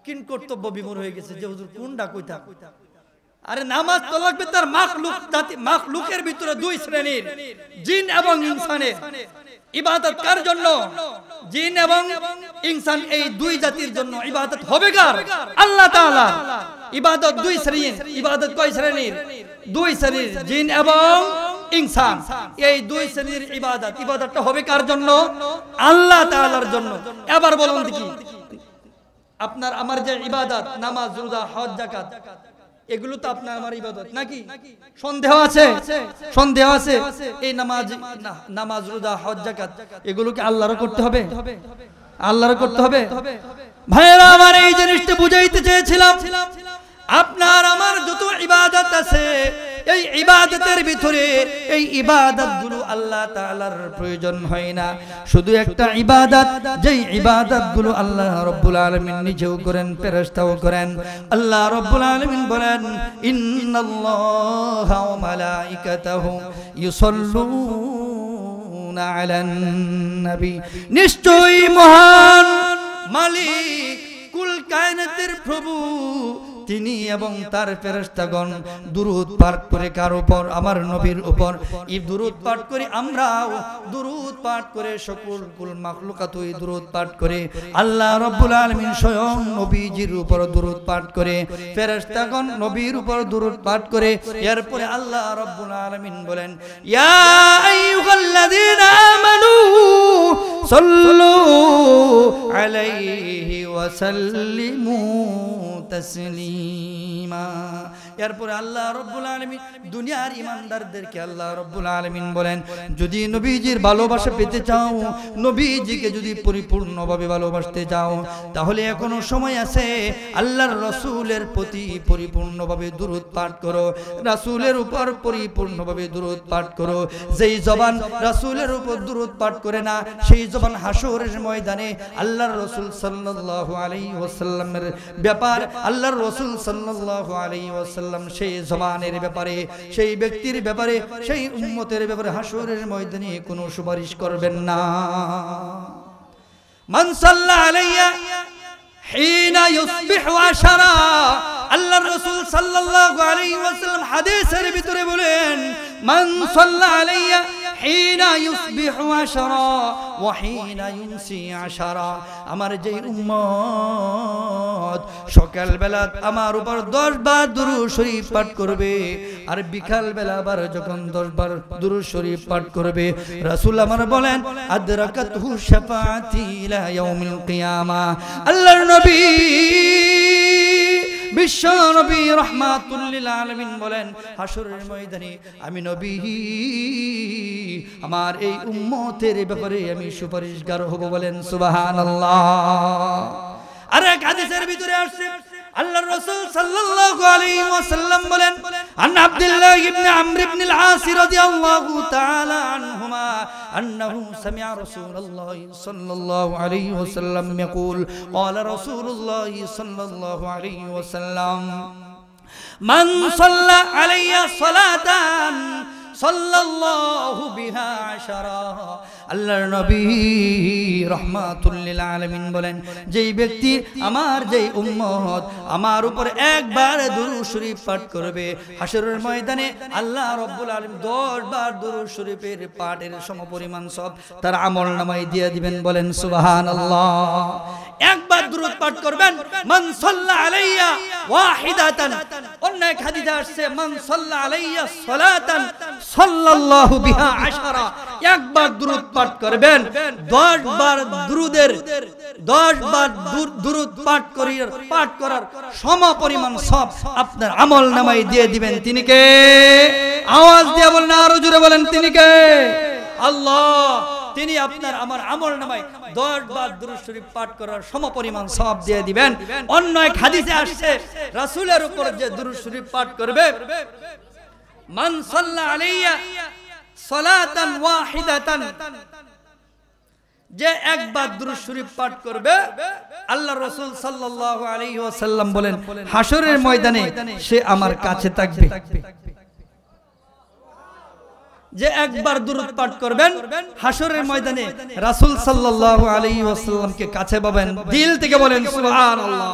কিন কর্তব্য বিমূঢ় হয়ে গেছে যে হুজুর কোনটা কইতা। আরে নামাজ তো লাগবে তার মাখলুক জাতি, মাখলুকের ভিতরে দুই শ্রেণীর, জিন এবং ইনসানের। ইবাদত কার জন্য? জিন এবং ইনসান, এই দুই জাতির জন্য ইবাদত হবে কার? আল্লাহ তাআলা। ইবাদত দুই শ্রেণীর। ইবাদত কয় শ্রেণীর? দুই শ্রেণীর, জিন এবং ইনসান। এই দুই শ্রেণীর ইবাদত, ইবাদতটা হবে কার জন্য? আল্লাহ তাআলার জন্য। এবার বলুন দেখি, আপনার আমার যে ইবাদত, নামাজ, রোজা, হজ, যাকাত, এগুলো তো আপনার আমার ইবাদত নাকি? সন্দেহ আছে? সন্দেহ আছে? এই নামাজ, রোজা, হজ, যাকাত এগুলো কি আল্লাহর করতে হবে? আল্লাহর করতে হবে? ভাইরা আমার, এই জিনিসটা বুঝাইতে চেয়েছিলাম, আপনার আমার যত ইবাদত আছে, এই ইবাদতের ভিতরে এই ইবাদতগুলো আল্লাহ তাআলার প্রয়োজন হয় না। শুধু একটা ইবাদত, যেই ইবাদতগুলো আল্লাহ রাব্বুল আলামিন নিজেও করেন, ফেরেশতাও করেন। আল্লাহ রাব্বুল আলামিন বলেন, ইন্নাল্লাহা ওয়া মালাইকাতাহু ইউসাল্লুনা আলান নবী। নিশ্চয়ই মহান মালিক, কুল কায়নাতের প্রভু, তিনি এবং তার ফেরেশতাগণ দুরূদ পাঠ করে কার উপর? আমার নবীর উপর। এই দুরূদ পাঠ করি আমরাও, দুরূদ পাঠ করে সকল কুল মাখলুকাত এই দুরূদ পাঠ করে। আল্লাহ রাব্বুল আলামিন স্বয়ং নবীজির উপর দুরূদ পাঠ করে, ফেরেশতাগণ নবীর উপর দুরূদ পাঠ করে। এরপরে আল্লাহ রাব্বুল আলামিন বলেন, ইয়া আইয়ুহাল্লাযীনা আমানু সাল্লু আলাইহি ওয়া সাল্লিমু তাসলিমা। এরপরে আল্লাহ রাব্বুল আলামিন দুনিয়ার ইমানদারদেরকে আল্লাহ রাব্বুল আলামিন বলেন, যদি নবীজির ভালোবাসা পেতে চাও, নবীজিকে যদি পরিপূর্ণভাবে ভালোবাসতে চাও, তাহলে এখনো সময় আছে। আল্লাহর রাসূলের প্রতি পরিপূর্ণভাবে দুরূদ পাঠ করো, রাসূলের উপর পরিপূর্ণভাবে দুরূদ পাঠ করো। যেই জবান রাসূলের উপর দুরূদ পাঠ করে না, সেই জবান হাসরের ময়দানে আল্লাহর রাসূল সাল্লাল্লাহু আলাইহি ওয়াসাল্লামের ব্যাপার, আল্লাহর রাসূল সাল্লাল্লাহু আলাইহি ওয়াসাল্লাম সেই জবানের ব্যাপারে, সেই ব্যক্তির ব্যাপারে, সেই উম্মতের ব্যাপারে হাসরের ময়দানে কোনো সুপারিশ করবেন না। মান সাল্লা আলাইয়া হিনা ইউসবিহু আশারা। আল্লাহর রাসূল সাল্লাল্লাহু আলাইহি ওয়াসাল্লাম হাদিসের ভিতরে বলেন, মান সাল্লা আলাইয়া হিনা ইউসবিহু আশারা ওয়া হিনা ইউমসি আশারা। আমার যেই উম্মত সকাল বেলা আমার উপর 10 বার দুরূদ শরীফ পাঠ করবে, আর বিকাল বেলা আবার যখন 10 বার দুরূদ শরীফ পাঠ করবে, রাসূল আমার বলেন, আদরাকাতহু শাফাআতি ইলা ইয়াউমিল কিয়ামা। আল্লাহর নবী, বিশ্ব নবী রাহমাতুল লিল আলামিন বলেন, হাসরের ময়দানে আমি নবী আমার এই উম্মতের ব্যাপারে আমি সুপারিশগার হব। বলেন সুবহানাল্লাহ। আর এক হাদিসের ভিতরে আসছে, আল্লাহর রাসূল সাল্লাল্লাহু আলাইহি ওয়াসাল্লাম বলেন, আন আব্দুল্লাহ ইবনে আমর ইবনে আল-আস রাদিয়াল্লাহু তাআলা আনহুমা আন্নাহু সামি'a রাসূলুল্লাহ সাল্লাল্লাহু আলাইহি ওয়াসাল্লাম ইয়াকুল, ক্বালা রাসূলুল্লাহ সাল্লাল্লাহু আলাইহি ওয়াসাল্লাম, মান সাল্লা আলাইয়া সালাতান সাল্লাল্লাহু বিহা আশারা। আল্লাহর নবী রাহমাতুল লিল আলামিন বলেন, যেই ব্যক্তি আমার যেই উম্মত আমার উপর একবার দুরূদ শরীফ পাঠ করবে, হাসরের ময়দানে আল্লাহ রাব্বুল আলামিন 10 বার দুরূদ শরীফের পাঠের সমপরিমাণ সব তার আমলনামায় দিয়ে দিবেন। বলেন সুবহানাল্লাহ। একবার দুরূদ পাঠ করবেন, মান সাল্লা আলাইয়া ওয়াহিদাতান। অন্য এক হাদিসে আসছে, মান সাল্লা আলাইয়া সালাতান সাল্লাল্লাহু বিহা আশারা। একবার দুরূদ পাঠ করবেন, 10 বার দুরূদের 10 বার দুরূদ পাঠ করার সমপরিমাণ সব আপনার আমলনামায় দিয়ে দিবেন। তিনি কে? আওয়াজ দিয়ে বলেন, আরো জোরে বলেন, তিনি কে? আল্লাহ। তিনি আপনার আমার আমলনামায় 10 বার দুরূদ শরীফ পাঠ করার সমপরিমাণ সওয়াব দিয়ে দিবেন। অন্য এক হাদিসে আসছে, রাসূলের উপর যে দুরূদ শরীফ পাঠ করবে, মান সাল্লা আলাইয়া সালাতান ওয়াহিদাতান, যে একবার দুরূদ শরীফ পাঠ করবে, আল্লাহ রাসূল সাল্লাল্লাহু আলাইহি ওয়াসাল্লাম বলেন হাসরের ময়দানে সে আমার কাছে থাকবে। যে একবার দুরূদ পাঠ করবেন হাসরের ময়দানে রাসূল সাল্লাল্লাহু আলাইহি ওয়াসাল্লামকে কাছে পাবেন। দিল থেকে বলেন সুবহানাল্লাহ।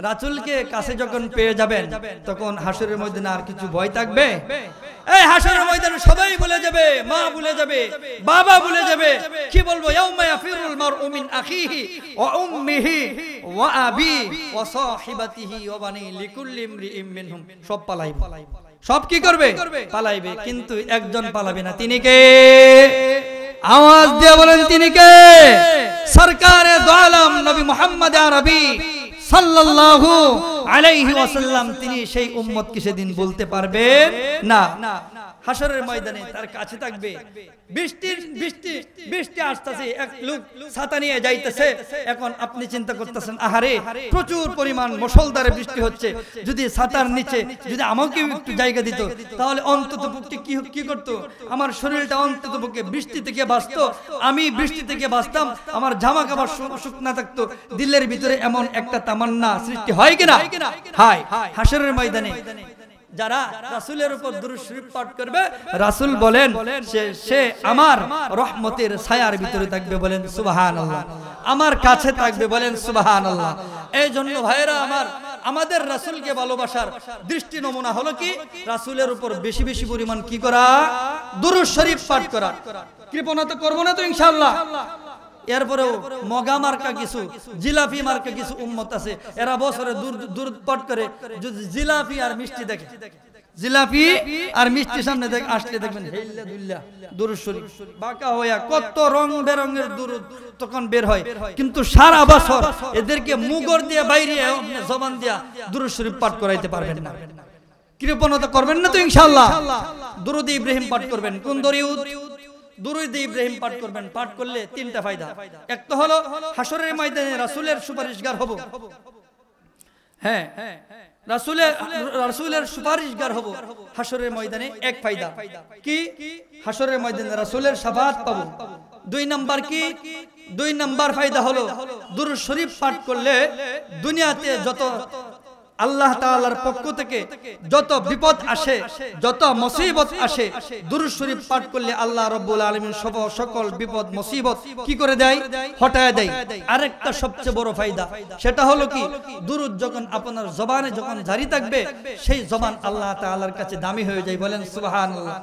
রাসূলকে কাছে যখন পেয়ে যাবেন তখন হাসরের ময়দানে আর কিছু ভয় থাকবে? এই হাসরের ময়দানে সবাই ভুলে যাবে, মা ভুলে যাবে, বাবা ভুলে যাবে। কি বলবো? ইয়াউমা ইয়াফিরুল মারউ মিন আখিহি ওয়া উম্মিহি ওয়া আবি ওয়া সাহিবাতিহি ওয়া বানি লিকুল্লি ইমরিইম মিনহুম। সব পালাইবে। সব কি করবে? পালাইবে। কিন্তু একজন পালাবে না। তিনি কে? আওয়াজ দিয়ে বলেন তিনি কে? সরকারে দো আলম নবী মুহাম্মদ আরবি সাল্লাল্লাহু আলাইহি ওয়াসাল্লাম। তিনি সেই উম্মতকে সেদিন বলতে পারবেন না। হাসরের ময়দানে তার কাছে থাকবে। বৃষ্টি আসতেছে, এক লোক ছাতা নিয়ে যাইতেছে। এখন আপনি চিন্তা করতেছেন, আহারে প্রচুর পরিমাণ মুষলধারে বৃষ্টি হচ্ছে, যদি ছাতার নিচে যদি আমাকে একটু জায়গা দিত তাহলে অন্ততপক্ষে কি করতো, আমার শরীরটা অন্ততপক্ষে বৃষ্টি থেকে বাঁচতো, আমি বৃষ্টি থেকে বাঁচতাম, আমার জামা কাপড় শুকনা থাকতো। দিলের ভিতরে এমন একটা তামান্না সৃষ্টি হয় কিনা? হয়। হাসরের ময়দানে যারা রাসূলের উপর দুরূদ শরীফ পাঠ করবে, রাসূল বলেন সে আমার রহমতের ছায়ার ভিতরে থাকবে। বলেন সুবহানাল্লাহ। আমার কাছে থাকবে। বলেন সুবহানাল্লাহ। এই জন্য ভাইরা আমার, আমাদের রাসূলকে ভালোবাসার দৃষ্টি নমুনা হলো কি? রাসূলের উপর বেশি বেশি পরিমাণ কি করা? দুরূদ শরীফ পাঠ করা। কৃপণতা তো করবো না তো ইনশাআল্লাহ। এরপরেও মগা মার্কা কিছু, জিলাপি মার্কা কিছু উম্মত আছে, এরা বছরে দুরূদ পাঠ করে। যদি জিলাপি আর মিষ্টি দেখে, জিলাপি আর মিষ্টি সামনে দেখে আসলে দেখবেন হেল্লা দুল্লা দুরূদ শরীফ বাঁকা হইয়া কত রং বেরঙের দুরূদ তখন বের হয়। কিন্তু সারা বছর এদেরকে মুগর দিয়ে বাইরে জবান দিয়া দুরূদ শরীফ পাঠ করাইতে পারবেন না। কৃপণতা করবেন না তো ইনশাআল্লাহ। দুরূদ ইব্রাহিম পাঠ করবেন। কোন দরুদ? দুরূদ ইব্রাহিম পাঠ করবেন। পাঠ করলে তিনটা ফায়দা। এক তো হলো হাসরের ময়দানে রাসূলের সুপারিশগার হব। হ্যাঁ, রাসূলের সুপারিশগার হব হাসরের ময়দানে। এক ফায়দা কি? হাসরের ময়দানে রাসূলের শাফাআত পাবো। দুই নাম্বার কি? দুই নাম্বার ফায়দা হলো দুরূদ শরীফ পাঠ করলে দুনিয়াতে যত আল্লাহ তাআলার পক্ষ থেকে যত বিপদ আসে, যত মুসিবত আসে, দুরূদ শরীফ পাঠ করলে আল্লাহ রাব্বুল আলামিন সকল বিপদ মুসিবত কি করে দেয়? হটায় দেয়। আরেকটা সবচেয়ে বড় ফায়দা, সেটা হলো কি? দুরূদ যখন আপনার জবানে যখন জারি থাকবে, সেই জবান আল্লাহ তাআলার কাছে দামি হয়ে যায়। বলেন সুবহানাল্লাহ।